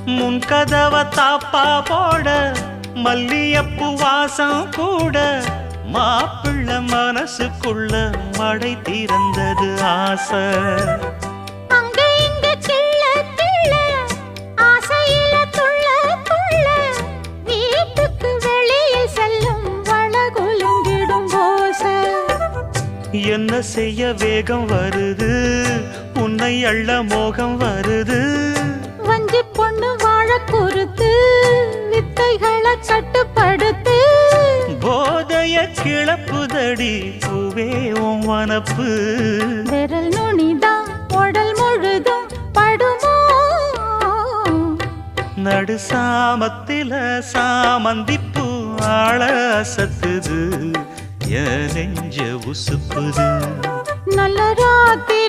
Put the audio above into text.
முன் கதவ தாப்பா போட மல்லியப்பு வாசம் கூட மாப்பிள்ள மனசுக்குள்ள மடை திறந்தது ஆசை. அங்க இங்க கிள்ள கிள்ள ஆசையில துள்ள துள்ள வீட்டுக்கு வெளியில் செல்லும் வளகுலுங்கிடும் ஓசை. என்ன செய்ய வேகம் வருது உன்னை அள்ள மோகம் வருது. வஞ்சி பொண்ணு வாழ குறுத்து வித்தைகளை கட்டுப்படுத்து. போதைய கிளப்புதடி பூவே உன் வனப்பு. விரல் நுனிதான் உடல் முழுதும் படுமோ. நடு சாமத்தில சாமந்திப்பூ ஆள அசத்துது என் நெஞ்ச உசுப்புது. நல்ல ராத்திரி